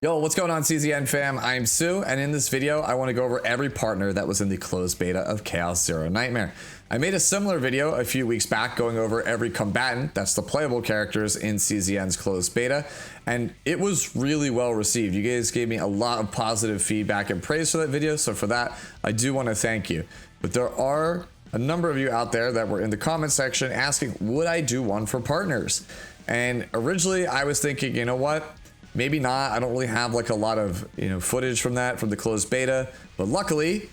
Yo, what's going on, CZN fam? I'm Sue, and in this video, I want to go over every partner that was in the closed beta of Chaos Zero Nightmare. I made a similar video a few weeks back going over every combatant, that's the playable characters in CZN's closed beta, and it was really well received. You guys gave me a lot of positive feedback and praise for that video, so for that, I do want to thank you. But there are a number of you out there that were in the comment section asking, would I do one for partners? And originally, I was thinking, you know what? Maybe not. I don't really have like a lot of, footage from that from the closed beta, but luckily,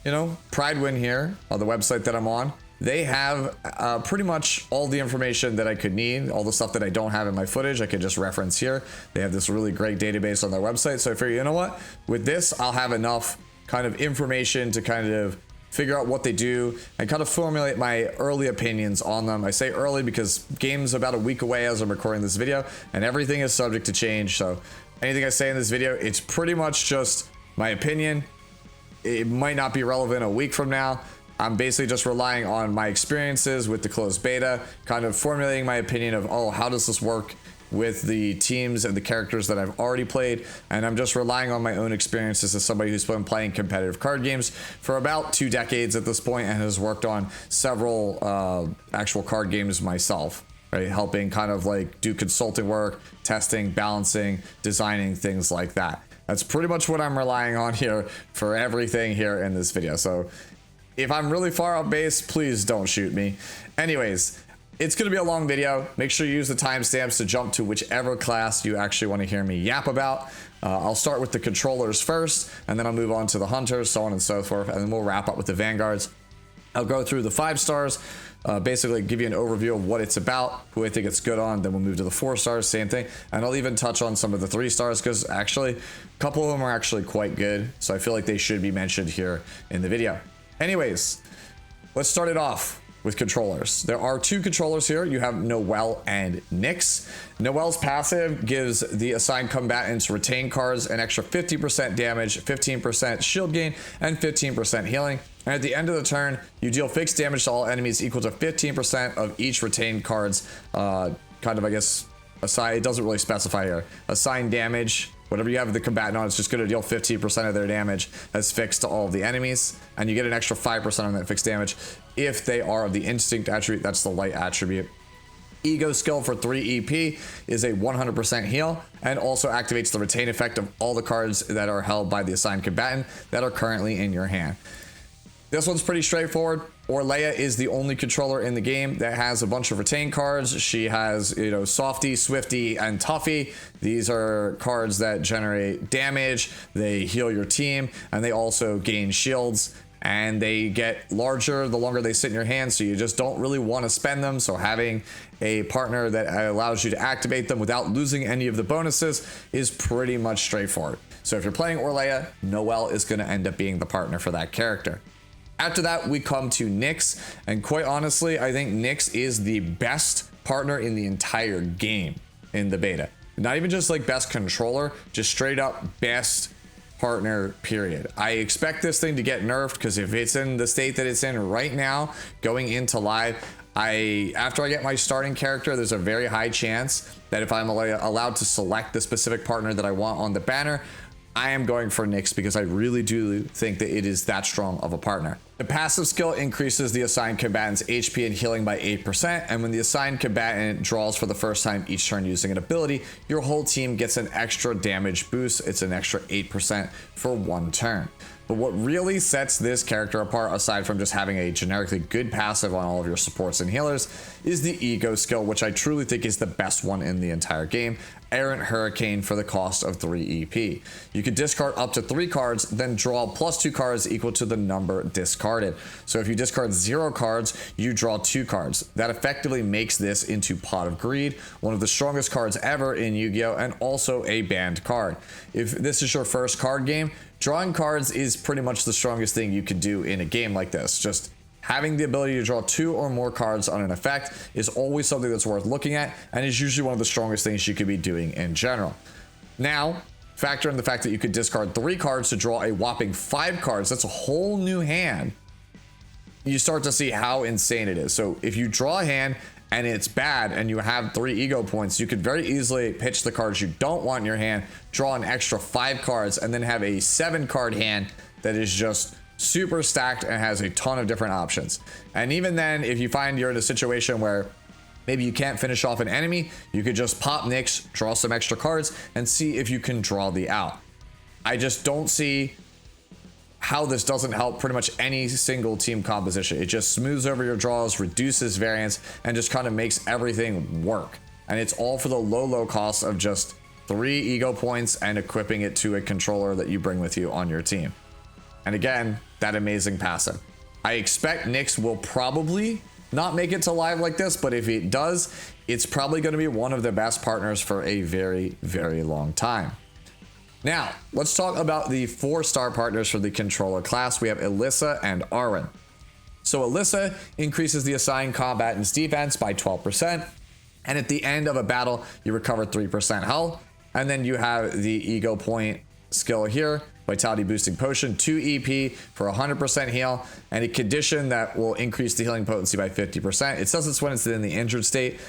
Pridewin here on the website that I'm on, they have pretty much all the information that I could need, all the stuff that I don't have in my footage, I could just reference here. They have this really great database on their website. So I figured, you know what, with this, I'll have enough kind of information to kind of figure out what they do and kind of formulate my early opinions on them. I say early because game's about a week away as I'm recording this video, and everything is subject to change. So anything I say in this video, it's pretty much just my opinion. It might not be relevant a week from now. I'm basically just relying on my experiences with the closed beta, kind of formulating my opinion of, oh, how does this work with the teams and the characters that I've already played, and I'm just relying on my own experiences as somebody who's been playing competitive card games for about 2 decades at this point and has worked on several actual card games myself, right? Helping kind of like do consulting work, testing, balancing, designing, things like that. That's pretty much what I'm relying on here for everything here in this video. So if I'm really far off base, please don't shoot me. Anyways, it's going to be a long video. Make sure you use the timestamps to jump to whichever class you actually want to hear me yap about. I'll start with the controllers first, and then I'll move on to the hunters, so on and so forth, and then we'll wrap up with the vanguards. I'll go through the 5 stars, basically give you an overview of what it's about, who I think it's good on, then we'll move to the 4 stars, same thing, and I'll even touch on some of the 3 stars, because actually, a couple of them are actually quite good, so I feel like they should be mentioned here in the video. Anyways, let's start it off with controllers. There are 2 controllers here. You have Noelle and Nyx. Noelle's passive gives the assigned combatants retain cards an extra 50% damage, 15% shield gain, and 15% healing. And at the end of the turn, you deal fixed damage to all enemies equal to 15% of each retained card's kind of, I guess, assign. It doesn't really specify here. Assigned damage. Whatever you have the combatant on, it's just going to deal 15% of their damage as fixed to all of the enemies, and you get an extra 5% on that fixed damage if they are of the instinct attribute. That's the light attribute. Ego skill for 3 EP is a 100% heal, and also activates the retain effect of all the cards that are held by the assigned combatant that are currently in your hand. This one's pretty straightforward. Orleia is the only controller in the game that has a bunch of retain cards. She has, Softy, Swifty, and Tuffy. These are cards that generate damage, they heal your team, and they also gain shields. And they get larger the longer they sit in your hand, so you just don't really want to spend them. So having a partner that allows you to activate them without losing any of the bonuses is pretty much straightforward. So if you're playing Orleia, Noelle is going to end up being the partner for that character. After that, we come to Nyx, and quite honestly, I think Nyx is the best partner in the entire game in the beta. Not even just like best controller, just straight up best partner, period. I expect this thing to get nerfed, because if it's in the state that it's in right now, going into live, after I get my starting character, there's a very high chance that if I'm allowed to select the specific partner that I want on the banner, I am going for Nyx, because I really do think that it is that strong of a partner. The passive skill increases the assigned combatant's HP and healing by 8%, and when the assigned combatant draws for the first time each turn using an ability, your whole team gets an extra damage boost. It's an extra 8% for 1 turn. But what really sets this character apart, aside from just having a generically good passive on all of your supports and healers, is the ego skill, which I truly think is the best one in the entire game. Errant Hurricane for the cost of 3 EP. You can discard up to 3 cards, then draw +2 cards equal to the number discarded. So if you discard 0 cards, you draw 2 cards. That effectively makes this into Pot of Greed, one of the strongest cards ever in Yu-Gi-Oh! And also a banned card. If this is your first card game, drawing cards is pretty much the strongest thing you can do in a game like this. Just having the ability to draw 2 or more cards on an effect is always something that's worth looking at, and is usually one of the strongest things you could be doing in general. Now, factor in the fact that you could discard 3 cards to draw a whopping 5 cards. That's a whole new hand. You start to see how insane it is. So if you draw a hand and it's bad and you have 3 ego points, you could very easily pitch the cards you don't want in your hand, draw an extra 5 cards, and then have a 7 card hand that is just super stacked and has a ton of different options. And even then, if you find you're in a situation where maybe you can't finish off an enemy, you could just pop Nyx, draw some extra cards, and see if you can draw the out. I just don't see how this doesn't help pretty much any single team composition. It just smooths over your draws, reduces variance, and just kind of makes everything work. And it's all for the low cost of just 3 ego points and equipping it to a controller that you bring with you on your team. And again, that amazing passive. I expect Nyx will probably not make it to live like this, but if it does, it's probably going to be one of the best partners for a very, very long time. Now, let's talk about the 4-star partners for the controller class. We have Alyssa and Arwen. So Alyssa increases the assigned combatant's defense by 12%, and at the end of a battle, you recover 3% health. And then you have the ego point skill here, vitality boosting potion, 2 EP for 100% heal, and a condition that will increase the healing potency by 50%. It says it's when it's in the injured state,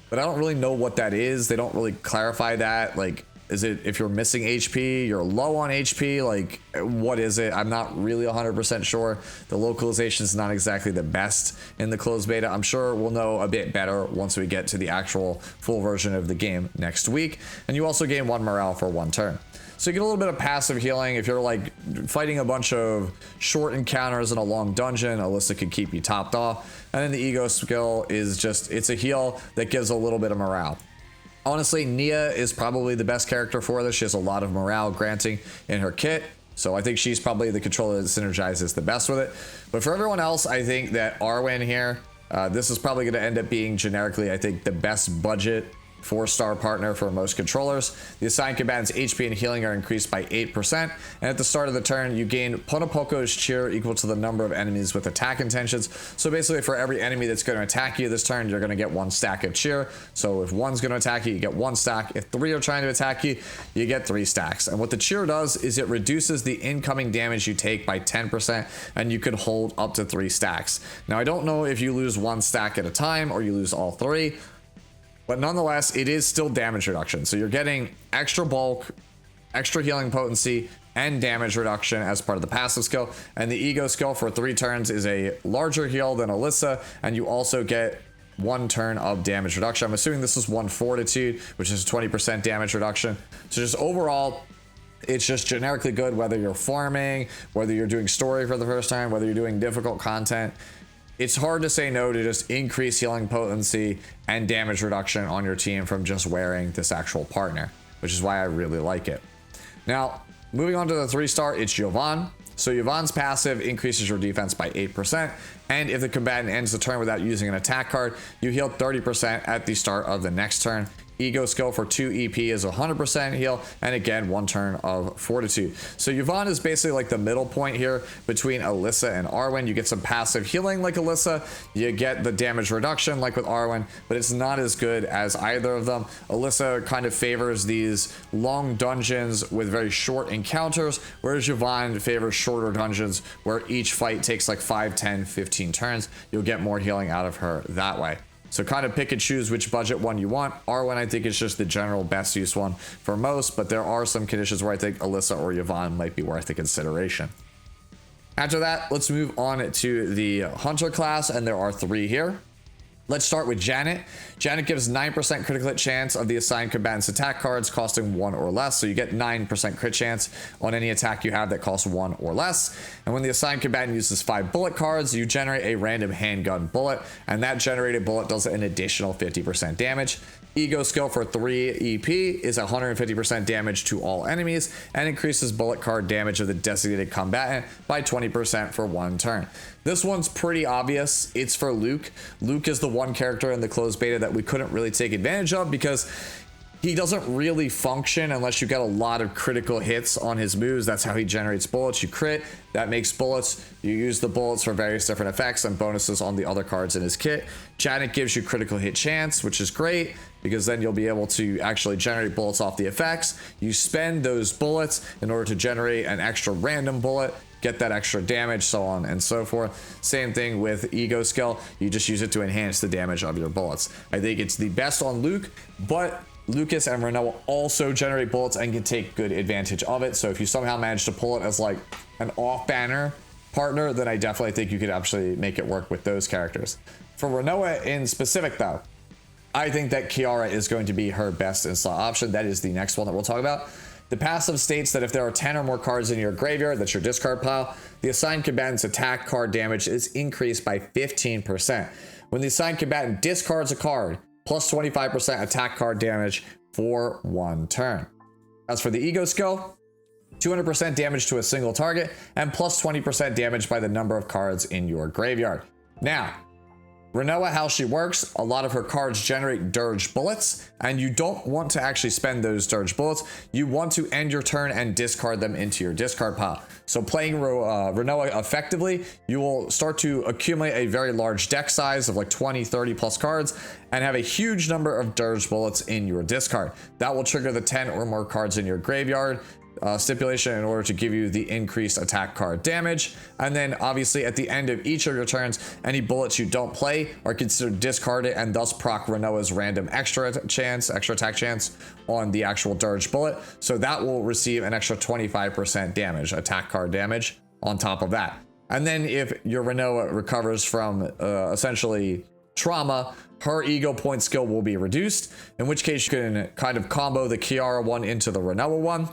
but I don't really know what that is. They don't really clarify that. Like, is it if you're missing HP, you're low on HP? Like, what is it? I'm not really 100% sure. The localization is not exactly the best in the closed beta. I'm sure we'll know a bit better once we get to the actual full version of the game next week. And you also gain 1 morale for 1 turn. So you get a little bit of passive healing. If you're like fighting a bunch of short encounters in a long dungeon, Alyssa can keep you topped off. And then the ego skill is just, it's a heal that gives a little bit of morale. Honestly, Nia is probably the best character for this. She has a lot of morale granting in her kit. So I think she's probably the controller that synergizes the best with it. But for everyone else, I think that Arwen here, this is probably going to end up being generically, I think, the best budget 4-star partner for most controllers. The assigned combatant's HP and healing are increased by 8%, and at the start of the turn you gain Ponopoko's cheer equal to the number of enemies with attack intentions. So basically for every enemy that's going to attack you this turn, you're going to get 1 stack of cheer. So if 1's going to attack you, you get 1 stack. If 3 are trying to attack you, you get 3 stacks. And what the cheer does is it reduces the incoming damage you take by 10%, and you could hold up to 3 stacks. Now I don't know if you lose 1 stack at a time or you lose all 3, but nonetheless, it is still damage reduction. So you're getting extra bulk, extra healing potency, and damage reduction as part of the passive skill. And the ego skill for 3 turns is a larger heal than Alyssa, and you also get 1 turn of damage reduction. I'm assuming this is 1 fortitude, which is 20% damage reduction. So just overall, it's just generically good, whether you're farming, whether you're doing story for the first time, whether you're doing difficult content. It's hard to say no to just increase healing potency and damage reduction on your team from just wearing this actual partner, which is why I really like it. Now, moving on to the 3-star, it's Yvonne. So Yvonne's passive increases your defense by 8%, and if the combatant ends the turn without using an attack card, you heal 30% at the start of the next turn. Ego skill for 2 EP is 100% heal, and again 1 turn of fortitude. So Yvonne is basically like the middle point here between Alyssa and Arwen. You get some passive healing like Alyssa, you get the damage reduction like with Arwen, but it's not as good as either of them. Alyssa kind of favors these long dungeons with very short encounters, whereas Yvonne favors shorter dungeons where each fight takes like 5, 10, 15 turns. You'll get more healing out of her that way. So kind of pick and choose which budget one you want. Arwen, I think, is just the general best use one for most, but there are some conditions where I think Alyssa or Yvonne might be worth the consideration. After that, let's move on to the Hunter class, and there are 3 here. Let's start with Janet. Janet gives 9% critical hit chance of the assigned combatant's attack cards costing 1 or less. So you get 9% crit chance on any attack you have that costs 1 or less. And when the assigned combatant uses 5 bullet cards, you generate a random handgun bullet, and that generated bullet does an additional 50% damage. Ego skill for 3 EP is 150% damage to all enemies and increases bullet card damage of the designated combatant by 20% for 1 turn. This one's pretty obvious. It's for Luke. Luke is the one character in the closed beta that we couldn't really take advantage of because he doesn't really function unless you get a lot of critical hits on his moves. That's how he generates bullets. You crit, that makes bullets. You use the bullets for various different effects and bonuses on the other cards in his kit. Janet gives you critical hit chance, which is great because then you'll be able to actually generate bullets off the effects. You spend those bullets in order to generate an extra random bullet. get that extra damage, so on and so forth. Same thing with ego skill, you just use it to enhance the damage of your bullets. I think it's the best on Luke, but Lucas and Renoa also generate bullets and can take good advantage of it. So if you somehow manage to pull it as like an off-banner partner, then I definitely think you could actually make it work with those characters. For Renoa in specific though, I think that Kiara is going to be her best in-slot option. That is the next one that we'll talk about. The passive states that if there are 10 or more cards in your graveyard, that's your discard pile, the assigned combatant's attack card damage is increased by 15%. When the assigned combatant discards a card, plus 25% attack card damage for 1 turn. As for the ego skill, 200% damage to a single target and plus 20% damage by the number of cards in your graveyard. Now, Renoa, how she works, a lot of her cards generate dirge bullets, and you don't want to actually spend those dirge bullets. You want to end your turn and discard them into your discard pile. So playing Renoa effectively, you will start to accumulate a very large deck size of like 20, 30 plus cards and have a huge number of dirge bullets in your discard. That will trigger the 10 or more cards in your graveyard stipulation in order to give you the increased attack card damage. And then obviously at the end of each of your turns, any bullets you don't play are considered discarded and thus proc Renoa's random extra attack chance on the actual dirge bullet. So that will receive an extra 25% damage, attack card damage on top of that. And then if your Renoa recovers from essentially trauma, her ego point skill will be reduced, in which case you can kind of combo the Kiara one into the Renoa one.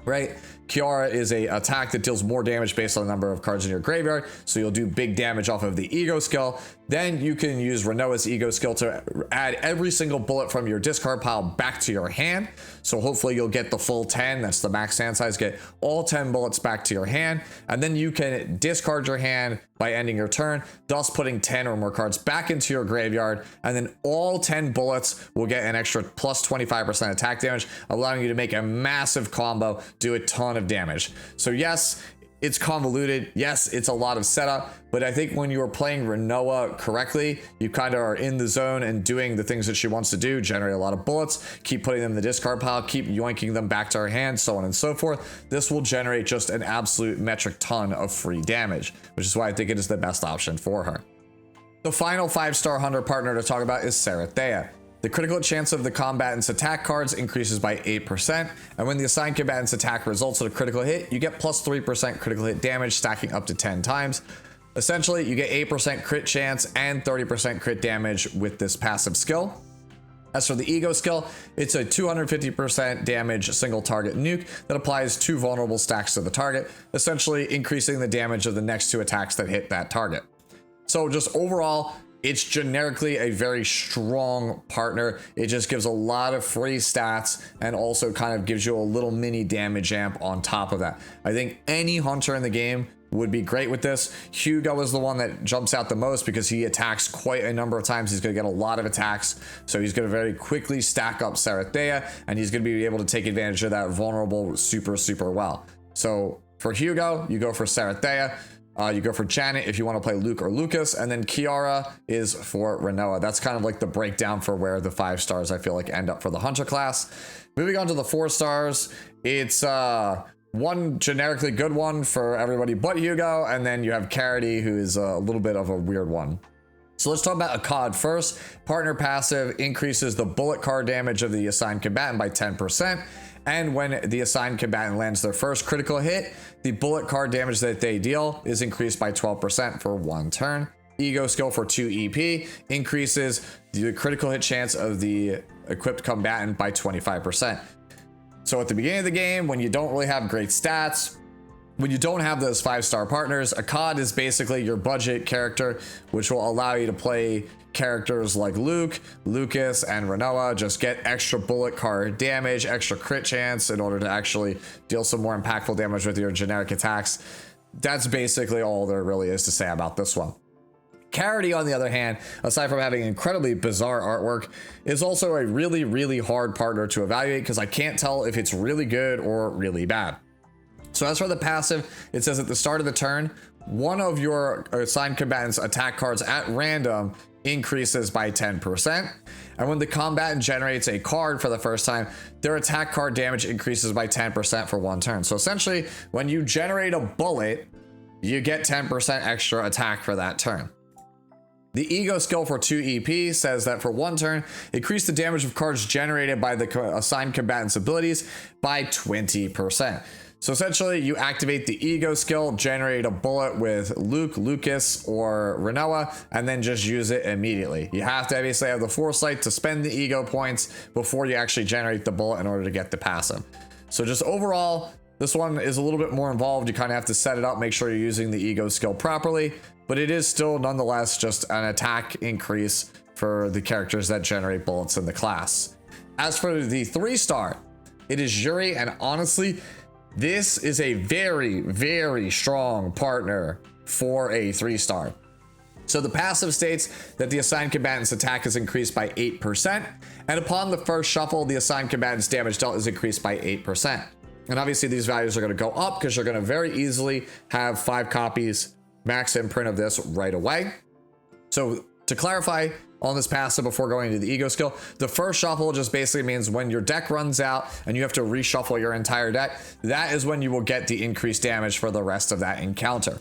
Right? Kiara is a attack that deals more damage based on the number of cards in your graveyard, so you'll do big damage off of the ego skill. Then you can use Renoa's ego skill to add every single bullet from your discard pile back to your hand. So hopefully you'll get the full 10, that's the max hand size, get all 10 bullets back to your hand, and then you can discard your hand by ending your turn, thus putting 10 or more cards back into your graveyard, and then all 10 bullets will get an extra plus 25% attack damage, allowing you to make a massive combo, do a ton of damage. So yes, it's convoluted. Yes, it's a lot of setup, but I think when you're playing Renoa correctly, you kind of are in the zone and doing the things that she wants to do, generate a lot of bullets, keep putting them in the discard pile, keep yoinking them back to her hand, so on and so forth. This will generate just an absolute metric ton of free damage, which is why I think it is the best option for her. The final 5-star hunter partner to talk about is Sarathea. The critical chance of the combatant's attack cards increases by 8%, and when the assigned combatant's attack results in a critical hit, you get plus 3% critical hit damage, stacking up to 10 times. Essentially, you get 8% crit chance and 30% crit damage with this passive skill. As for the ego skill, it's a 250% damage single target nuke that applies 2 vulnerable stacks to the target, essentially increasing the damage of the next 2 attacks that hit that target. So just overall, it's generically a very strong partner. It just gives a lot of free stats and also kind of gives you a little mini damage amp on top of that. I think any hunter in the game would be great with this. Hugo is the one that jumps out the most because he attacks quite a number of times. He's going to get a lot of attacks, so he's going to very quickly stack up Sarathea, and he's going to be able to take advantage of that vulnerable super well. So for Hugo, you go for Sarathea. You go for Janet if you want to play Luke or Lucas, and then Kiara is for Renoa. That's kind of like the breakdown for where the 5 stars I feel like end up for the hunter class. Moving on to the 4 stars, it's one generically good one for everybody but Hugo, and then you have Calamity, who is a little bit of a weird one. So let's talk about Akkad first. Partner passive increases the bullet card damage of the assigned combatant by 10%. And when the assigned combatant lands their first critical hit, the bullet card damage that they deal is increased by 12% for 1 turn. Ego skill for 2 EP increases the critical hit chance of the equipped combatant by 25%. So at the beginning of the game, when you don't really have great stats, when you don't have those 5-star partners, Akkad is basically your budget character, which will allow you to play characters like Luke, Lucas, and Renoa, just get extra bullet card damage, extra crit chance in order to actually deal some more impactful damage with your generic attacks. That's basically all there really is to say about this one. Calamity, on the other hand, aside from having incredibly bizarre artwork, is also a really hard partner to evaluate because I can't tell if it's really good or really bad. So as for the passive, it says at the start of the turn, one of your assigned combatant's attack cards at random increases by 10. And when the combatant generates a card for the first time, their attack card damage increases by 10% for 1 turn. So essentially, when you generate a bullet, you get 10% extra attack for that turn. The Ego skill for 2 EP says that for 1 turn, increase the damage of cards generated by the assigned combatant's abilities by 20%. So essentially, you activate the Ego skill, generate a bullet with Luke, Lucas, or Renoa, and then just use it immediately. You have to obviously have the foresight to spend the Ego points before you actually generate the bullet in order to get the passive. So just overall, this one is a little bit more involved. You kind of have to set it up, make sure you're using the Ego skill properly, but it is still nonetheless just an attack increase for the characters that generate bullets in the class. As for the 3-star, it is Yuri, and honestly, this is a very, very strong partner for a 3-star. So the passive states that the assigned combatant's attack is increased by 8%, and upon the first shuffle, the assigned combatant's damage dealt is increased by 8%. And obviously these values are going to go up because you're going to very easily have 5 copies max imprint of this right away. So to clarify on this passive before going into the Ego skill, the first shuffle just basically means when your deck runs out and you have to reshuffle your entire deck, that is when you will get the increased damage for the rest of that encounter.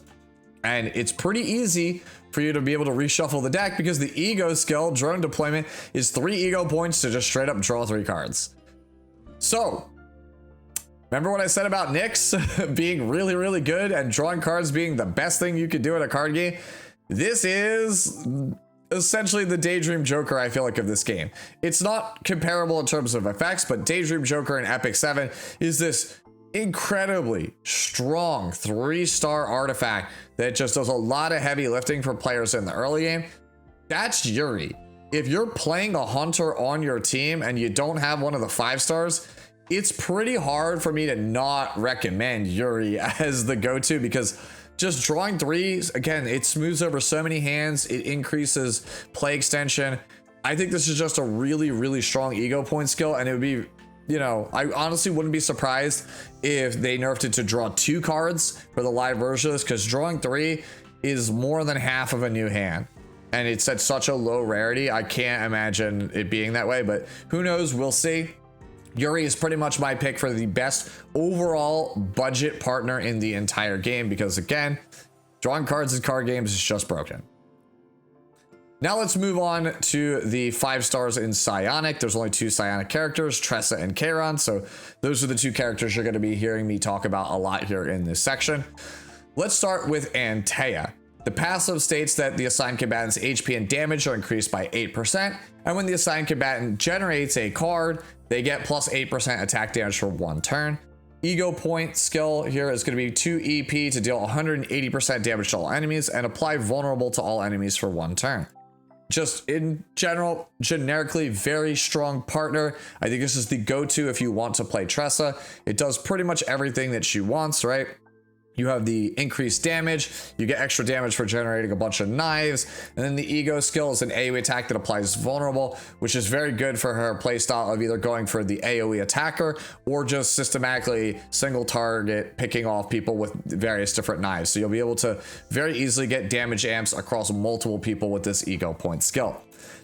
And it's pretty easy for you to be able to reshuffle the deck because the Ego skill, drone deployment, is 3 Ego points to just straight up draw 3 cards. So remember what I said about Nyx being really, really good and drawing cards being the best thing you could do in a card game? This is essentially the Daydream Joker, I feel like, of this game. It's not comparable in terms of effects, but Daydream Joker in Epic 7 is this incredibly strong 3-star artifact that just does a lot of heavy lifting for players in the early game. That's Yuri. If you're playing a hunter on your team and you don't have one of the 5-stars, it's pretty hard for me to not recommend Yuri as the go-to, because just drawing 3s, again, it smooths over so many hands, it increases play extension. I think this is just a really, really strong Ego point skill, and it would be, you know, I honestly wouldn't be surprised if they nerfed it to draw 2 cards for the live version of this, because drawing 3 is more than half of a new hand. And it's at such a low rarity, I can't imagine it being that way, but who knows, we'll see. Yuri is pretty much my pick for the best overall budget partner in the entire game, because again, drawing cards in card games is just broken. Now let's move on to the 5-stars in Psionic. There's only 2 Psionic characters, Tressa and Kairon, so those are the 2 characters you're going to be hearing me talk about a lot here in this section. Let's start with Antea. The passive states that the assigned combatant's HP and damage are increased by 8%, and when the assigned combatant generates a card, they get plus 8% attack damage for 1 turn. Ego point skill here is going to be 2 EP to deal 180% damage to all enemies and apply vulnerable to all enemies for 1 turn. Just in general, generically very strong partner. I think this is the go-to if you want to play Tressa. It does pretty much everything that she wants, right? You have the increased damage, you get extra damage for generating a bunch of knives, and then the Ego skill is an AoE attack that applies vulnerable, which is very good for her playstyle of either going for the AoE attacker or just systematically single target picking off people with various different knives. So you'll be able to very easily get damage amps across multiple people with this Ego point skill.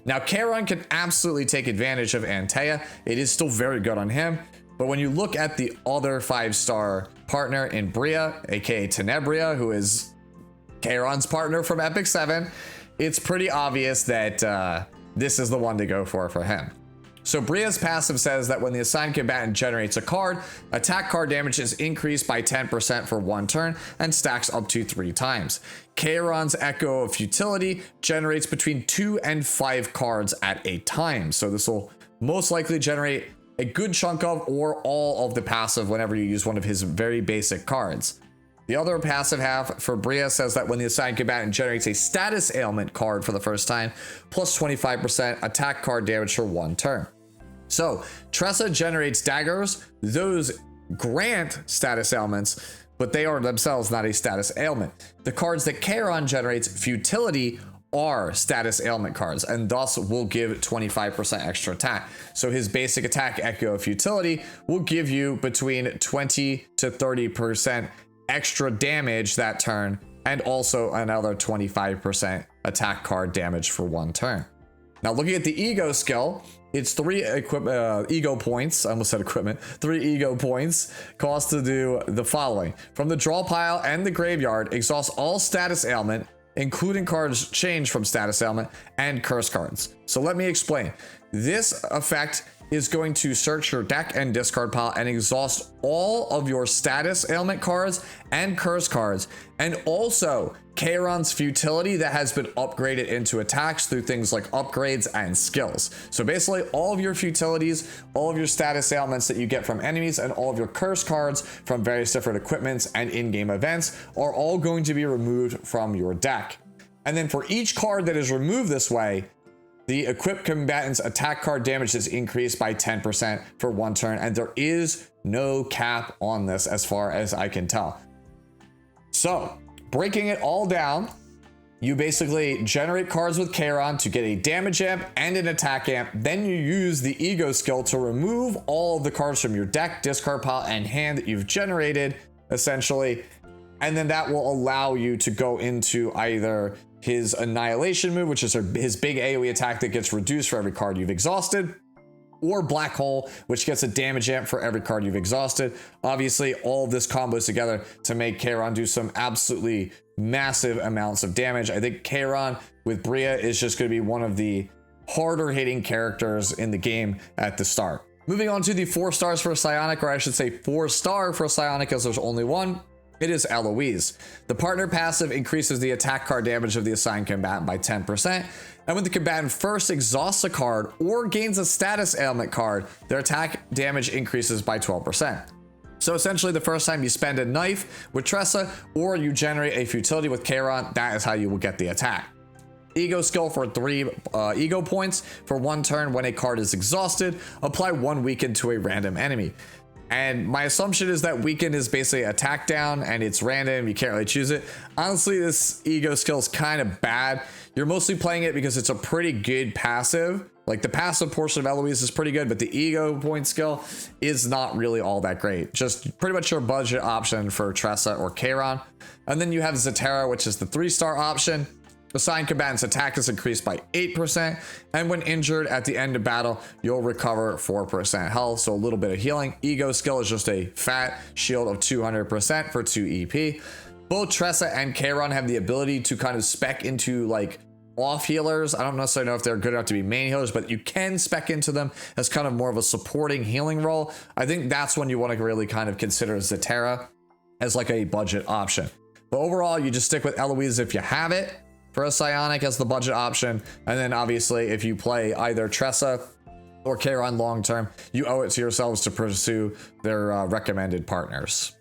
Now Kairon can absolutely take advantage of Antea. It is still very good on him. But when you look at the other 5-star partner in Bria, aka Tenebria, who is Kairon's partner from Epic 7, it's pretty obvious that this is the one to go for him. So Bria's passive says that when the assigned combatant generates a card, attack card damage is increased by 10% for 1 turn and stacks up to 3 times. Kairon's Echo of Futility generates between 2 and 5 cards at a time. So this will most likely generate a good chunk of or all of the passive whenever you use one of his very basic cards. The other passive half for Bria says that when the assigned combatant generates a status ailment card for the first time, plus 25% attack card damage for 1 turn. So Tressa generates daggers. Those grant status ailments, but they are themselves not a status ailment. The cards that Kairon generates, Futility, are status ailment cards and thus will give 25% extra attack. So his basic attack, Echo of Futility, will give you between 20 to 30% extra damage that turn, and also another 25% attack card damage for 1 turn. Now looking at the Ego skill, It's 3 ego points. I almost said equipment. 3 ego points cost to do the following. From the draw pile and the graveyard, exhaust all status ailment, including cards changed from status ailment and curse cards. So let me explain. This effect is going to search your deck and discard pile and exhaust all of your status ailment cards and curse cards, and also Charon's futility that has been upgraded into attacks through things like upgrades and skills. So basically all of your futilities, all of your status ailments that you get from enemies, and all of your curse cards from various different equipments and in-game events are all going to be removed from your deck. And then for each card that is removed this way, the equipped combatant's attack card damage is increased by 10% for 1 turn, and there is no cap on this as far as I can tell. So, breaking it all down, you basically generate cards with Charon to get a damage amp and an attack amp. Then you use the ego skill to remove all of the cards from your deck, discard pile, and hand that you've generated, essentially. And then that will allow you to go into either his annihilation move, which is his big AoE attack that gets reduced for every card you've exhausted, or black hole, which gets a damage amp for every card you've exhausted. Obviously, all of this combos together to make Charon do some absolutely massive amounts of damage. I think Charon with Bria is just going to be one of the harder hitting characters in the game at the start. Moving on to the 4 stars for Psionic, or I should say 4-star for Psionic, as there's only one. It is Eloise. The partner passive increases the attack card damage of the assigned combatant by 10%, and when the combatant first exhausts a card or gains a status ailment card, their attack damage increases by 12%. So essentially, the first time you spend a knife with Tressa or you generate a futility with Charon, that is how you will get the attack. Ego skill for 3 ego points for 1 turn. When a card is exhausted, apply 1 weaken to a random enemy. And my assumption is that weaken is basically attack down and it's random. You can't really choose it. Honestly, this ego skill is kind of bad. You're mostly playing it because it's a pretty good passive. Like the passive portion of Eloise is pretty good, but the ego point skill is not really all that great. Just pretty much your budget option for Tressa or Charon. And then you have Zetera, which is the 3-star option. Assigned combatant's attack is increased by 8%, and when injured at the end of battle, you'll recover 4% health, so a little bit of healing. Ego skill is just a fat shield of 200% for 2 EP. Both Tressa and Charon have the ability to kind of spec into like off healers. I don't necessarily know if they're good enough to be main healers, but you can spec into them as kind of more of a supporting healing role. I think that's when you want to really kind of consider Zetera as like a budget option. But overall, you just stick with Eloise if you have it for a Psionic as the budget option, and then obviously if you play either Tressa or Charon long term, you owe it to yourselves to pursue their recommended partners.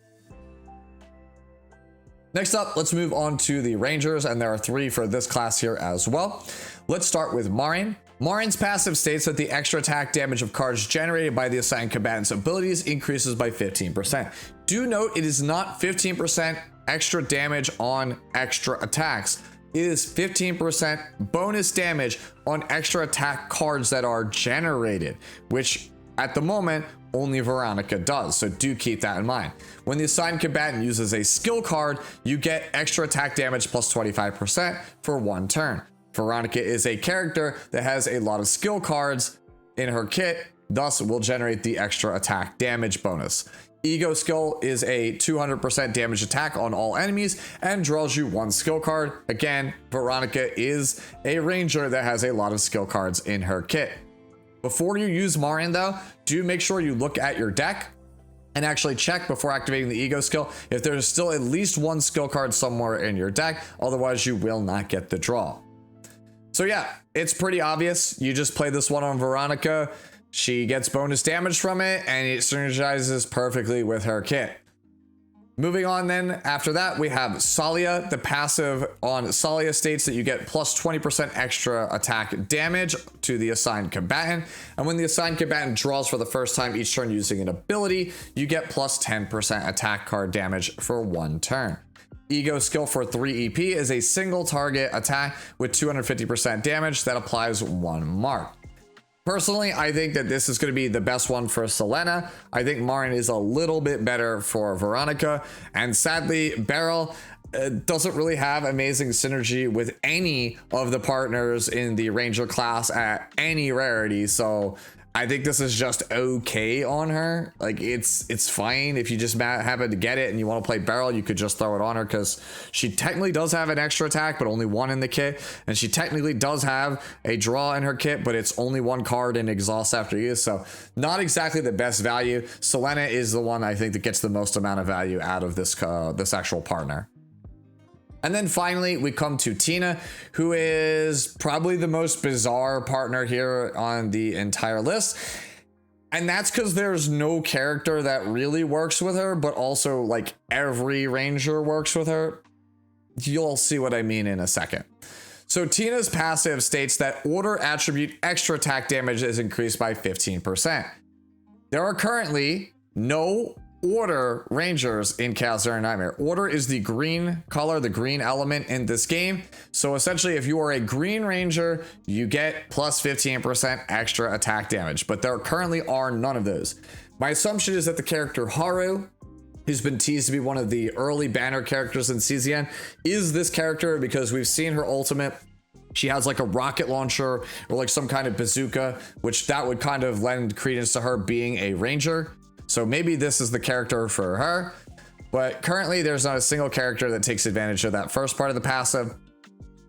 Next up, let's move on to the Rangers, and there are 3 for this class here as well. Let's start with Marin. Marin's passive states that the extra attack damage of cards generated by the assigned combatant's abilities increases by 15%. Do note it is not 15% extra damage on extra attacks. It is 15% bonus damage on extra attack cards that are generated, which at the moment only Veronica does, so do keep that in mind. When the assigned combatant uses a skill card, you get extra attack damage plus 25% for 1 turn. Veronica is a character that has a lot of skill cards in her kit, thus will generate the extra attack damage bonus. Ego skill is a 200% damage attack on all enemies and draws you 1 skill card. Again, Veronica is a ranger that has a lot of skill cards in her kit. Before you use Marin though, do make sure you look at your deck and actually check before activating the ego skill if there's still at least 1 skill card somewhere in your deck, otherwise you will not get the draw. So yeah, it's pretty obvious. You just play this one on Veronica. She gets bonus damage from it, and it synergizes perfectly with her kit. Moving on then, after that, we have Salia. The passive on Salia states that you get plus 20% extra attack damage to the assigned combatant. And when the assigned combatant draws for the first time each turn using an ability, you get plus 10% attack card damage for 1 turn. Ego skill for 3 EP is a single target attack with 250% damage that applies 1 mark. Personally, I think that this is going to be the best one for Selena. I think Marin is a little bit better for Veronica. And sadly, Beryl, doesn't really have amazing synergy with any of the partners in the Ranger class at any rarity. So I think this is just okay on her. Like it's fine if you just happen to get it and you want to play barrel, you could just throw it on her because she technically does have an extra attack, but only one in the kit, and she technically does have a draw in her kit, but it's only one card in exhaust after use. So not exactly the best value. Selena is the one I think that gets the most amount of value out of this this actual partner. And then finally, we come to Tina, who is probably the most bizarre partner here on the entire list. And that's because there's no character that really works with her, but also like every Ranger works with her. You'll see what I mean in a second. So Tina's passive states that order attribute extra attack damage is increased by 15%. There are currently no Order Rangers in Chaos Zero Nightmare. Order is the green color, the green element in this game. So essentially, if you are a green Ranger, you get plus 15% extra attack damage, but there currently are none of those. My assumption is that the character Haru, who's been teased to be one of the early banner characters in CZN, is this character because we've seen her ultimate. She has like a rocket launcher or like some kind of bazooka, which that would kind of lend credence to her being a Ranger. So maybe this is the character for her, but currently there's not a single character that takes advantage of that first part of the passive.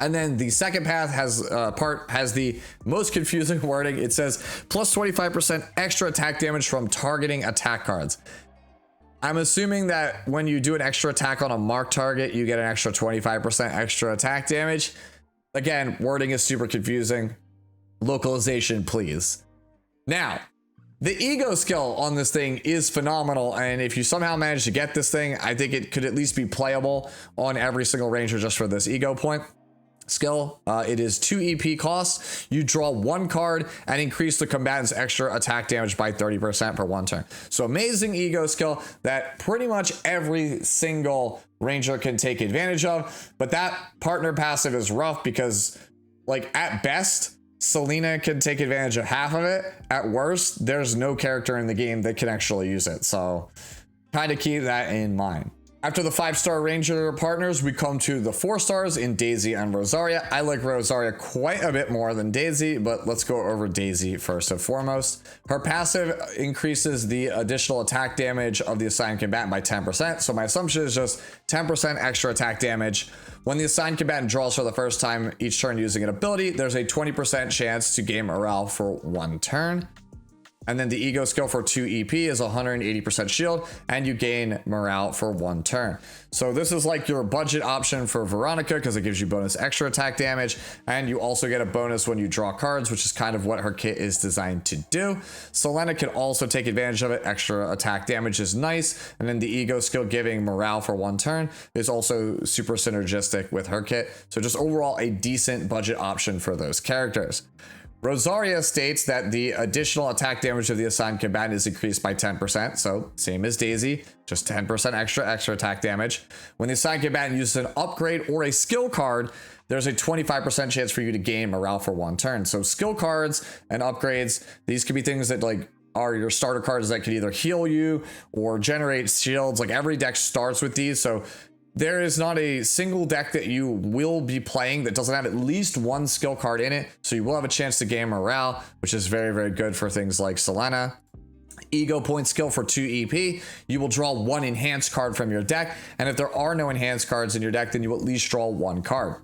And then the second path has the most confusing wording. It says plus 25% extra attack damage from targeting attack cards. I'm assuming that when you do an extra attack on a marked target, you get an extra 25% extra attack damage. Again, wording is super confusing. Localization, please. Now, the ego skill on this thing is phenomenal, and if you somehow manage to get this thing, I think it could at least be playable on every single Ranger just for this ego point skill. It is 2 EP costs. You draw 1 card and increase the combatant's extra attack damage by 30% per 1 turn. So amazing ego skill that pretty much every single Ranger can take advantage of, but that partner passive is rough because, like, at best, Selena can take advantage of half of it. At worst, there's no character in the game that can actually use it. So kind of keep that in mind. After the 5-star Ranger partners, we come to the 4 stars in Daisy and Rosaria. I like Rosaria quite a bit more than Daisy, but let's go over Daisy first and foremost. Her passive increases the additional attack damage of the assigned combatant by 10%. So my assumption is just 10% extra attack damage. When the assigned combatant draws for the first time each turn using an ability, there's a 20% chance to gain morale for 1 turn. And then the ego skill for 2 EP is 180% shield, and you gain morale for 1 turn. So this is like your budget option for Veronica because it gives you bonus extra attack damage, and you also get a bonus when you draw cards, which is kind of what her kit is designed to do. Selena can also take advantage of it. Extra attack damage is nice, and then the ego skill giving morale for 1 turn is also super synergistic with her kit. So just overall a decent budget option for those characters. Rosaria states that the additional attack damage of the assigned combatant is increased by 10%, so same as Daisy, just 10% extra attack damage. When the assigned combatant uses an upgrade or a skill card, there's a 25% chance for you to gain morale for 1 turn. So skill cards and upgrades, these could be things that like are your starter cards that could either heal you or generate shields. Like every deck starts with these, so there is not a single deck that you will be playing that doesn't have at least 1 skill card in it. So you will have a chance to gain morale, which is very, very good for things like Selena. Ego point skill for 2 EP, you will draw 1 enhanced card from your deck. And if there are no enhanced cards in your deck, then you at least draw 1 card.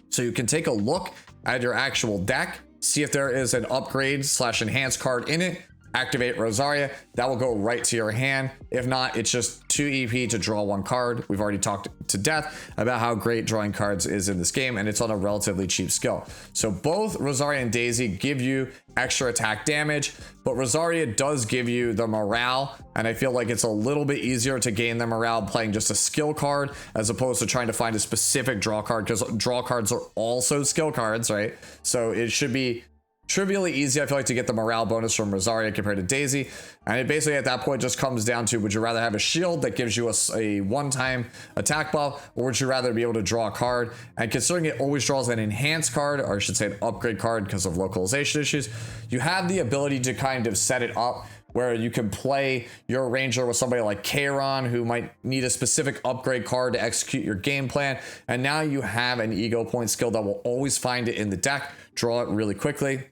So you can take a look at your actual deck, see if there is an upgrade / enhanced card in it, activate Rosaria, that will go right to your hand. If not, it's just 2 EP to draw 1 card. We've already talked to death about how great drawing cards is in this game, and it's on a relatively cheap skill. So both Rosaria and Daisy give you extra attack damage, but Rosaria does give you the morale, and I feel like it's a little bit easier to gain the morale playing just a skill card as opposed to trying to find a specific draw card, because draw cards are also skill cards, right? So it should be trivially easy, I feel like, to get the morale bonus from Rosaria compared to Daisy. And it basically at that point just comes down to, would you rather have a shield that gives you a one-time attack buff, or would you rather be able to draw a card? And considering it always draws an enhanced card, or I should say an upgrade card because of localization issues, you have the ability to kind of set it up where you can play your ranger with somebody like Kairon, who might need a specific upgrade card to execute your game plan. And now you have an ego point skill that will always find it in the deck, draw it really quickly,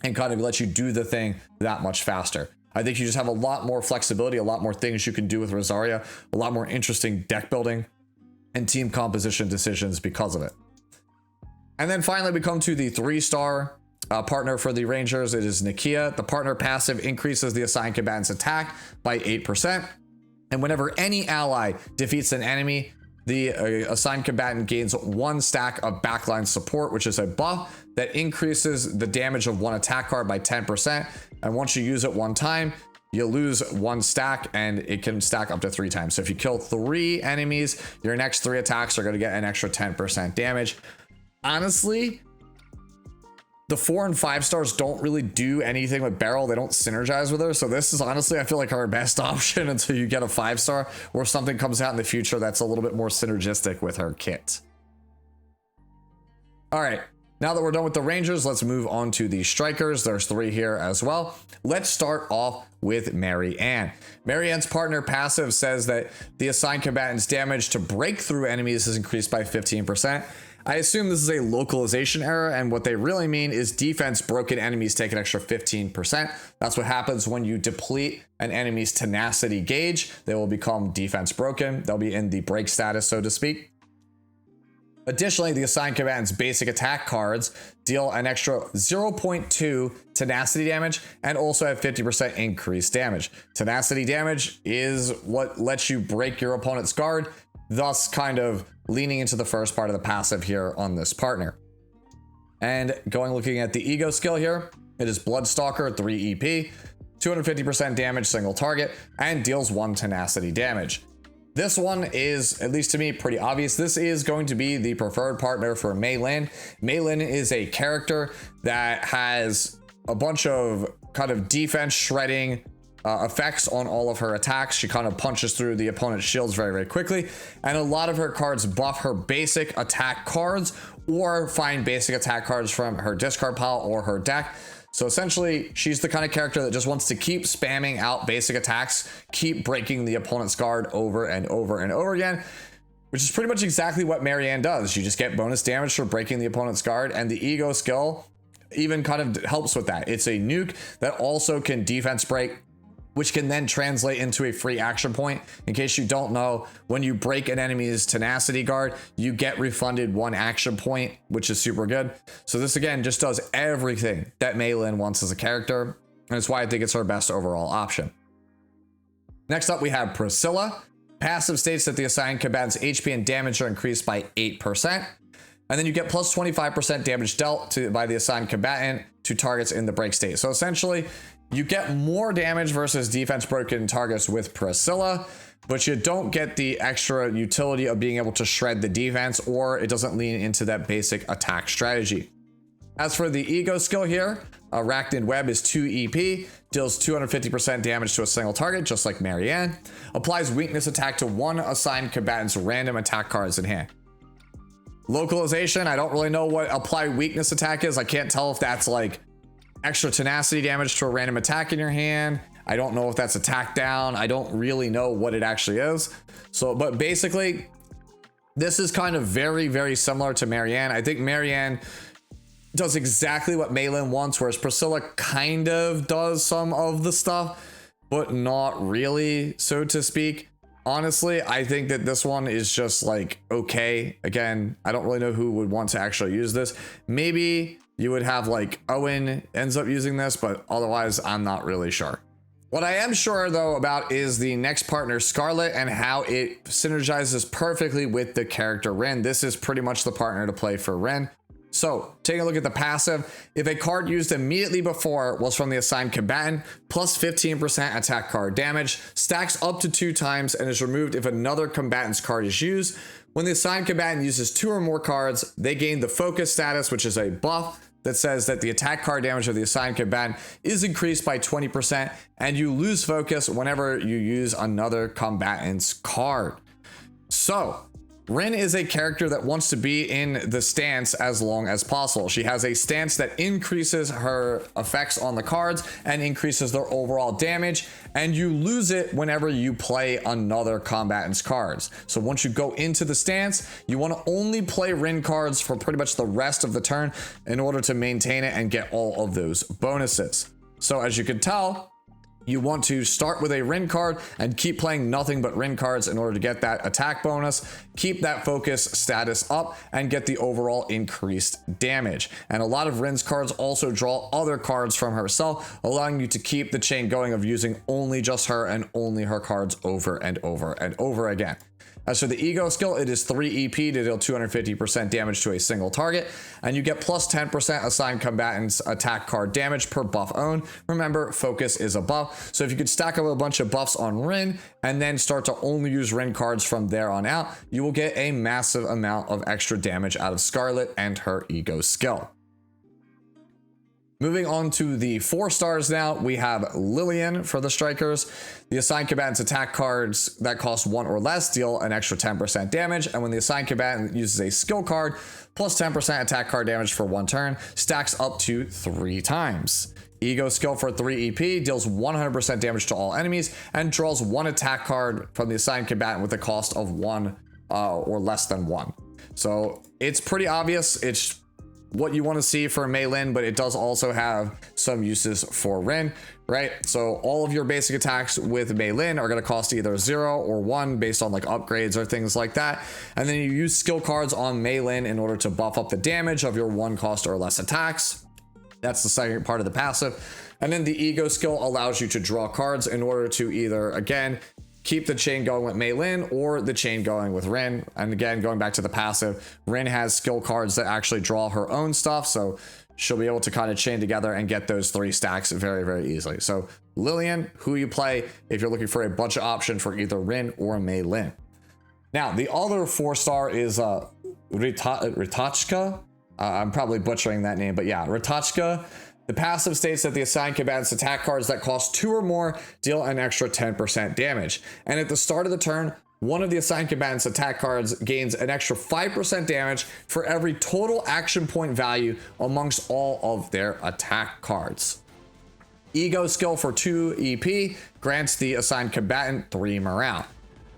and kind of let you do the thing that much faster. I think you just have a lot more flexibility, a lot more things you can do with Rosaria, a lot more interesting deck building and team composition decisions because of it. And then finally, we come to the 3-star partner for the Rangers. It is Nakia. The partner passive increases the assigned combatant's attack by 8%. And whenever any ally defeats an enemy, the assigned combatant gains 1 stack of backline support, which is a buff that increases the damage of 1 attack card by 10%. And once you use it 1 time, you lose 1 stack, and it can stack up to 3 times. So if you kill 3 enemies, your next 3 attacks are going to get an extra 10% damage. Honestly, the 4 and 5 stars don't really do anything with Beryl. They don't synergize with her. So this is honestly, I feel like, our best option until you get a 5-star or something comes out in the future that's a little bit more synergistic with her kit. All right. Now that we're done with the Rangers, let's move on to the Strikers. There's 3 here as well. Let's start off with Marianne. Marianne's partner passive says that the assigned combatant's damage to break through enemies is increased by 15%. I assume this is a localization error, and what they really mean is defense broken enemies take an extra 15%. That's what happens when you deplete an enemy's tenacity gauge. They will become defense broken. They'll be in the break status, so to speak. Additionally, the assigned combatant's basic attack cards deal an extra 0.2 tenacity damage and also have 50% increased damage. Tenacity damage is what lets you break your opponent's guard, thus kind of leaning into the first part of the passive here on this partner. And looking at the ego skill here, it is Bloodstalker, 3 EP, 250% damage single target, and deals 1 tenacity damage. This one is, at least to me, pretty obvious. This is going to be the preferred partner for Mei Lin. Mei Lin is a character that has a bunch of kind of defense shredding effects on all of her attacks. She kind of punches through the opponent's shields very, very quickly. And a lot of her cards buff her basic attack cards or find basic attack cards from her discard pile or her deck. So essentially, she's the kind of character that just wants to keep spamming out basic attacks, keep breaking the opponent's guard over and over and over again, which is pretty much exactly what Marianne does. You just get bonus damage for breaking the opponent's guard, and the ego skill even kind of helps with that. It's a nuke that also can defense break, which can then translate into a free action point. In case you don't know, when you break an enemy's tenacity guard, you get refunded 1 action point, which is super good. So this again just does everything that Mei Lin wants as a character, and it's why I think it's her best overall option. Next up, we have Priscilla. Passive states that the assigned combatant's HP and damage are increased by 8%. And then you get plus 25% damage dealt by the assigned combatant to targets in the break state. So essentially, you get more damage versus defense broken targets with Priscilla, but you don't get the extra utility of being able to shred the defense, or it doesn't lean into that basic attack strategy. As for the ego skill here, Arachnid Web is 2 EP, deals 250% damage to a single target, just like Marianne, applies weakness attack to 1 assigned combatant's random attack cards in hand. Localization, I don't really know what apply weakness attack is. I can't tell if that's like extra tenacity damage to a random attack in your hand. I don't know if that's attack down. I don't really know what it actually is. So, but basically, this is kind of very, very similar to Marianne. I think Marianne does exactly what Mei Lin wants, whereas Priscilla kind of does some of the stuff, but not really, so to speak. Honestly, I think that this one is just like, okay. Again, I don't really know who would want to actually use this. Maybe you would have like Owen ends up using this, but otherwise I'm not really sure. What I am sure though about is the next partner, Scarlet, and how it synergizes perfectly with the character Rin. This is pretty much the partner to play for Rin. So taking a look at the passive, if a card used immediately before was from the assigned combatant, plus 15% attack card damage, stacks up to 2 times and is removed if another combatant's card is used. When the assigned combatant uses 2 or more cards, they gain the focus status, which is a buff that says that the attack card damage of the assigned combatant is increased by 20%, and you lose focus whenever you use another combatant's card. So Rin is a character that wants to be in the stance as long as possible. She has a stance that increases her effects on the cards and increases their overall damage, and you lose it whenever you play another combatant's cards. So once you go into the stance, you want to only play Rin cards for pretty much the rest of the turn in order to maintain it and get all of those bonuses. So as you can tell, you want to start with a Rin card and keep playing nothing but Rin cards in order to get that attack bonus, keep that focus status up, and get the overall increased damage. And a lot of Rin's cards also draw other cards from herself, allowing you to keep the chain going of using only just her and only her cards over and over and over again. As for the ego skill, it is 3 EP to deal 250% damage to a single target, and you get plus 10% assigned combatants attack card damage per buff owned. Remember, focus is a buff, so if you could stack up a bunch of buffs on Rin and then start to only use Rin cards from there on out, you will get a massive amount of extra damage out of Scarlet and her ego skill. Moving on to the 4 stars now, we have Lillian for the strikers. The assigned combatant's attack cards that cost 1 or less deal an extra 10% damage, and when the assigned combatant uses a skill card, plus 10% attack card damage for 1 turn, stacks up to 3 times. Ego skill for 3 EP deals 100% damage to all enemies and draws 1 attack card from the assigned combatant with a cost of 1 or less than 1. So it's pretty obvious. It's what you want to see for Mei Lin, but it does also have some uses for Rin, right? So all of your basic attacks with Mei Lin are going to cost either 0 or 1 based on like upgrades or things like that. And then you use skill cards on Mei Lin in order to buff up the damage of your 1 cost or less attacks. That's the second part of the passive. And then the ego skill allows you to draw cards in order to either, again, keep the chain going with Mei Lin or the chain going with Rin. And again, going back to the passive, Rin has skill cards that actually draw her own stuff, so she'll be able to kind of chain together and get those 3 stacks very, very easily. So Lillian, who you play if you're looking for a bunch of options for either Rin or Mei Lin. Now, the other 4-star is Ritachka. I'm probably butchering that name, but yeah, Ritachka. The passive states that the assigned combatant's attack cards that cost 2 or more deal an extra 10% damage. And at the start of the turn, one of the assigned combatant's attack cards gains an extra 5% damage for every total action point value amongst all of their attack cards. Ego skill for 2 EP grants the assigned combatant 3 morale.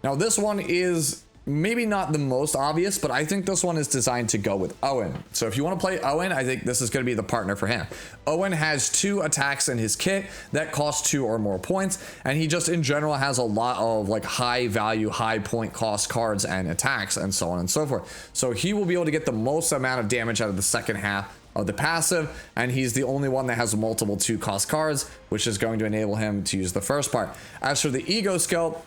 Now this one is maybe not the most obvious, but I think this one is designed to go with Owen. So if you want to play Owen, I think this is going to be the partner for him. Owen has 2 attacks in his kit that cost 2 or more points, and he just in general has a lot of like high value, high point cost cards and attacks and so on and so forth. So he will be able to get the most amount of damage out of the second half of the passive, and he's the only one that has multiple 2 cost cards, which is going to enable him to use the first part. As for the ego skill,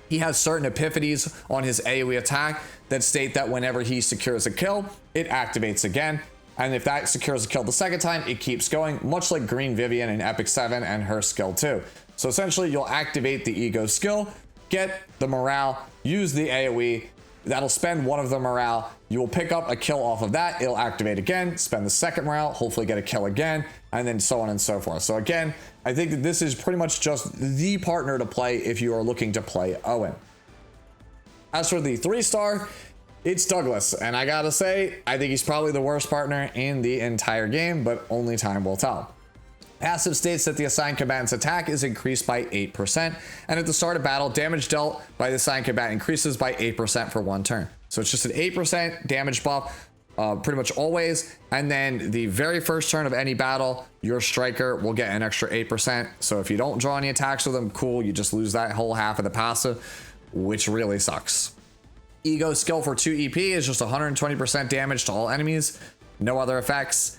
he has certain epiphanies on his AoE attack that state that whenever he secures a kill, it activates again. And if that secures a kill the second time, it keeps going, much like Green Vivian in Epic 7 and her skill too. So essentially, you'll activate the ego skill, get the morale, use the AoE, that'll spend 1 of the morale. You will pick up a kill off of that, it'll activate again, spend the second morale, hopefully get a kill again, and then so on and so forth. So again, I think that this is pretty much just the partner to play if you are looking to play Owen. As for the 3-star, it's Douglas, and I gotta say, I think he's probably the worst partner in the entire game, but only time will tell. Passive states that the assigned combatant's attack is increased by 8%, and at the start of battle, damage dealt by the assigned combatant increases by 8% for 1 turn. So it's just an 8% damage buff, pretty much always, and then the very first turn of any battle, your striker will get an extra 8%. So if you don't draw any attacks with them, cool, you just lose that whole half of the passive, which really sucks. Ego skill for 2 EP is just 120% damage to all enemies, no other effects.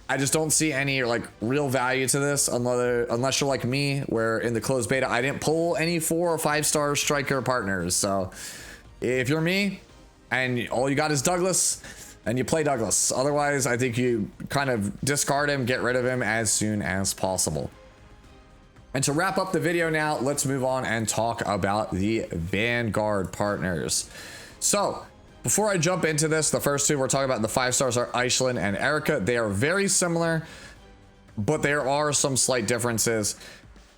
I just don't see any like real value to this unless you're like me, where in the closed beta I didn't pull any 4 or 5-star striker partners. So if you're me and all you got is Douglas, and you play Douglas. Otherwise, I think you kind of discard him, get rid of him as soon as possible. And to wrap up the video now, let's move on and talk about the Vanguard partners. So before I jump into this, the first 2 we're talking about, the 5 stars, are Aishlin and Erica. They are very similar, but there are some slight differences.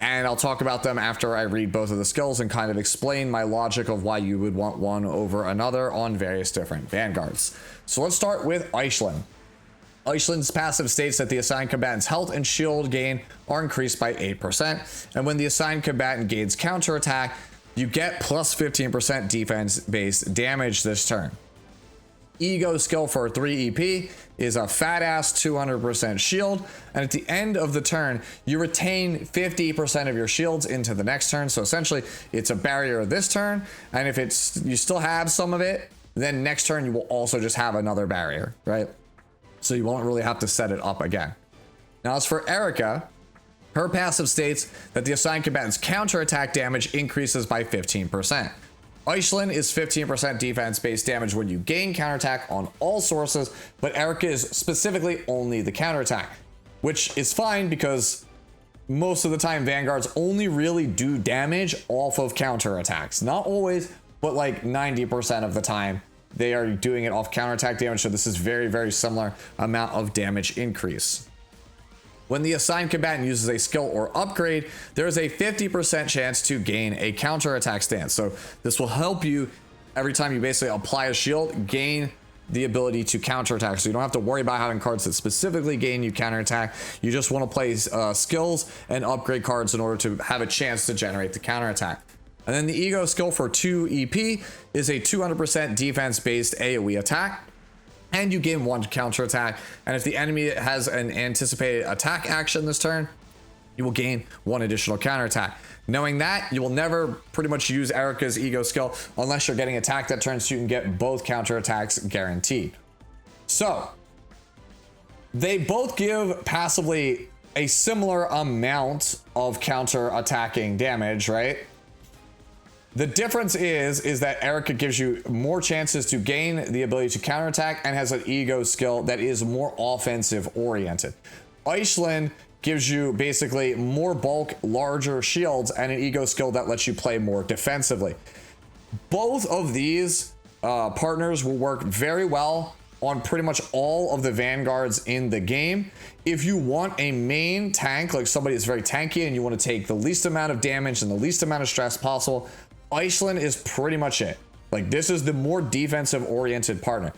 And I'll talk about them after I read both of the skills and kind of explain my logic of why you would want one over another on various different vanguards. So let's start with Iceland. Iceland's passive states that the assigned combatant's health and shield gain are increased by 8%, and when the assigned combatant gains counterattack, you get plus 15% defense-based damage this turn. Ego skill for 3 EP is a fat ass 200% shield, and at the end of the turn you retain 50% of your shields into the next turn. So essentially it's a barrier this turn, and if it's you still have some of it, then next turn you will also just have another barrier, right? So you won't really have to set it up again. Now as for Erica, her passive states that the assigned combatant's counterattack damage increases by 15%. Iceland is 15% defense-based damage when you gain counterattack on all sources, but Erica is specifically only the counterattack, which is fine because most of the time Vanguards only really do damage off of counterattacks. Not always, but like 90% of the time they are doing it off counterattack damage, so this is very, very similar amount of damage increase. When the assigned combatant uses a skill or upgrade, there is a 50% chance to gain a counterattack stance. So this will help you every time you basically apply a shield, gain the ability to counterattack. So you don't have to worry about having cards that specifically gain you counterattack. You just want to play skills and upgrade cards in order to have a chance to generate the counterattack. And then the Ego skill for 2 EP is a 200% defense-based AoE attack, and you gain 1 counterattack. And if the enemy has an anticipated attack action this turn, you will gain 1 additional counterattack. Knowing that, you will never pretty much use Erica's Ego skill unless you're getting attacked that turn, so you can get both counterattacks guaranteed. So they both give passively a similar amount of counter-attacking damage, right? The difference is that Erica gives you more chances to gain the ability to counterattack and has an Ego skill that is more offensive oriented. Iceland gives you basically more bulk, larger shields, and an Ego skill that lets you play more defensively. Both of these partners will work very well on pretty much all of the Vanguards in the game. If you want a main tank, like somebody that's very tanky and you want to take the least amount of damage and the least amount of stress possible, Iceland is pretty much it. Like, this is the more defensive oriented partner.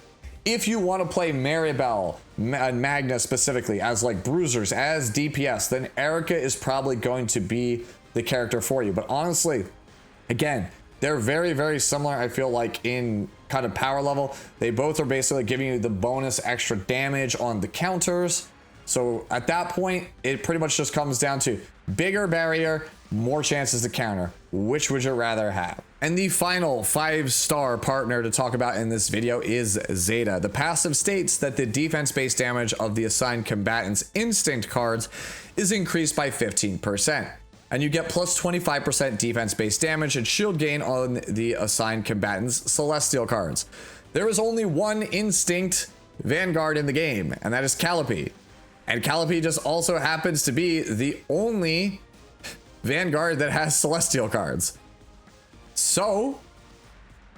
If you want to play Maribel and Magna specifically as like bruisers, as DPS, then Erica is probably going to be the character for you. But honestly, again, they're very, very similar. I feel like in kind of power level, they both are basically giving you the bonus extra damage on the counters. So at that point, it pretty much just comes down to bigger barrier, more chances to counter. Which would you rather have? And the final 5-star partner to talk about in this video is Zeta. The passive states that the defense-based damage of the assigned combatant's instinct cards is increased by 15%. And you get plus 25% defense-based damage and shield gain on the assigned combatant's celestial cards. There is only one instinct Vanguard in the game, and that is Calamity. And Calamity just also happens to be the only Vanguard that has celestial cards. So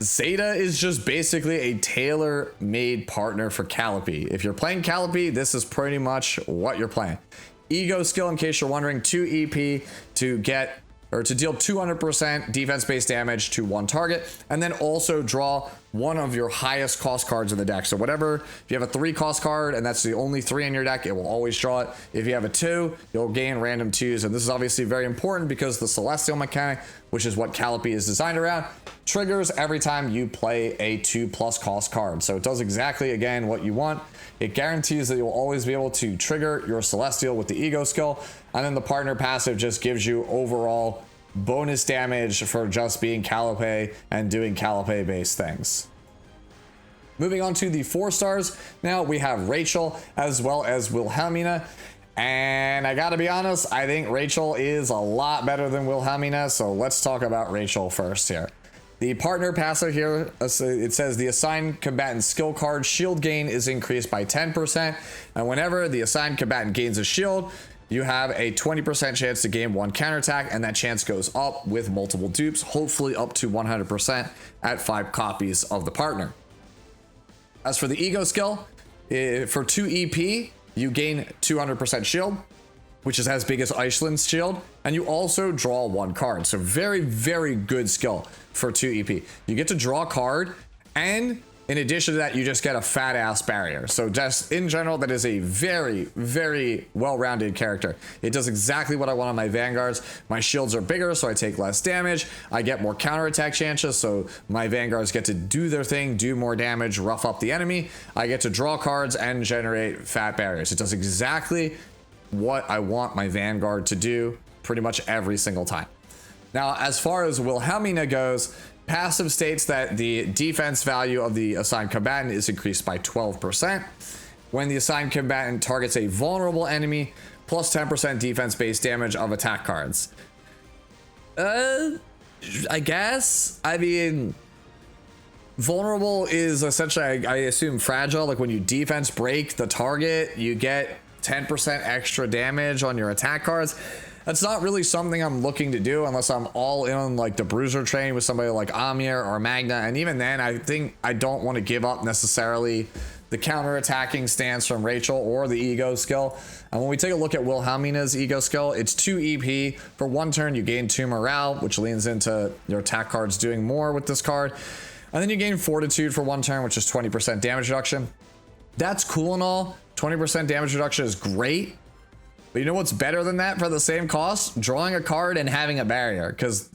Zeta is just basically a tailor-made partner for Calamity. If you're playing Calamity, this is pretty much what you're playing. Ego skill, in case you're wondering, 2 EP to get or to deal 200% defense-based damage to 1 target, and then also draw one of your highest cost cards in the deck. So whatever, if you have a 3 cost card and that's the only 3 in your deck, it will always draw it. If you have a 2, you'll gain random 2s, and this is obviously very important because the celestial mechanic, which is what Calamity is designed around, triggers every time you play a 2+ cost card. So it does exactly, again, what you want. It guarantees that you'll always be able to trigger your celestial with the Ego skill, and then the partner passive just gives you overall bonus damage for just being Calamity and doing Calamity based things. Moving on to the 4 stars, now we have Rachel as well as Wilhelmina. And I gotta be honest, I think Rachel is a lot better than Wilhelmina, so let's talk about Rachel first here. The partner passive here, it says the assigned combatant skill card shield gain is increased by 10%, and whenever the assigned combatant gains a shield, you have a 20% chance to gain 1 counterattack, and that chance goes up with multiple dupes, hopefully up to 100% at 5 copies of the partner. As for the Ego skill, for 2 EP, you gain 200% shield, which is as big as Iceland's shield, and you also draw 1 card. So very, very good skill for 2 EP. You get to draw a card, and in addition to that, you just get a fat ass barrier. So just in general, that is a very, very well-rounded character. It does exactly what I want on my Vanguards. My shields are bigger, so I take less damage. I get more counterattack chances, so my Vanguards get to do their thing, do more damage, rough up the enemy. I get to draw cards and generate fat barriers. It does exactly what I want my Vanguard to do pretty much every single time. Now, as far as Wilhelmina goes, passive states that the defense value of the assigned combatant is increased by 12%. When the assigned combatant targets a vulnerable enemy, plus 10% defense-based damage of attack cards. I guess. I mean, vulnerable is essentially, I assume, fragile. Like when you defense break the target, you get 10% extra damage on your attack cards. That's not really something I'm looking to do unless I'm all in on like the bruiser train with somebody like Amir or Magna. And even then, I think I don't want to give up necessarily the counter-attacking stance from Rachel or the ego skill. And when we take a look at Wilhelmina's ego skill, it's 2 EP. For 1 turn, you gain 2 morale, which leans into your attack cards doing more with this card. And then you gain fortitude for 1 turn, which is 20% damage reduction. That's cool and all. 20% damage reduction is great. But you know what's better than that for the same cost? Drawing a card and having a barrier. Because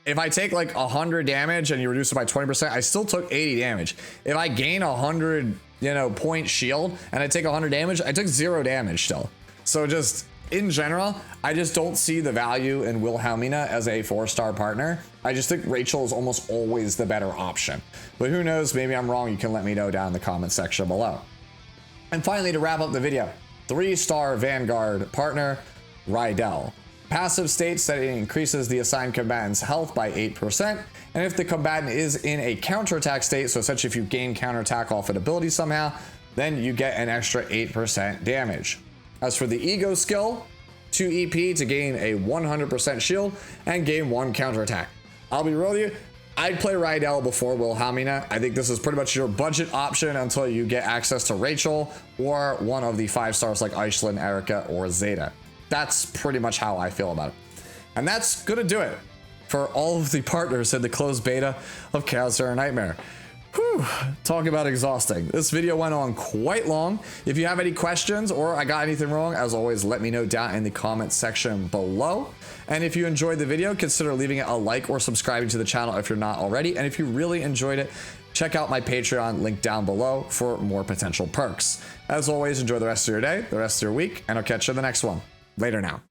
if I take like 100 damage and you reduce it by 20%, I still took 80 damage. If I gain 100, point shield and I take 100 damage, I took 0 damage still. So just in general, I just don't see the value in Wilhelmina as a 4-star partner. I just think Rachel is almost always the better option. But who knows? Maybe I'm wrong. You can let me know down in the comment section below. And finally, to wrap up the video, 3-star Vanguard partner, Rydell. Passive states that it increases the assigned combatant's health by 8%, and if the combatant is in a counterattack state, so essentially if you gain counterattack off an ability somehow, then you get an extra 8% damage. As for the ego skill, 2 EP to gain a 100% shield and gain 1 counterattack. I'll be real with you, I'd play Rydell before Wilhelmina. I think this is pretty much your budget option until you get access to Rachel or one of the 5 stars like Aishlin, Erica, or Zeta. That's pretty much how I feel about it. And that's gonna do it for all of the partners in the closed beta of Chaos Zero Nightmare. Whew, talk about exhausting. This video went on quite long. If you have any questions or I got anything wrong, as always, let me know down in the comment section below. And if you enjoyed the video, consider leaving it a like or subscribing to the channel if you're not already. And if you really enjoyed it, check out my Patreon link down below for more potential perks. As always, enjoy the rest of your day, the rest of your week, and I'll catch you in the next one. Later now.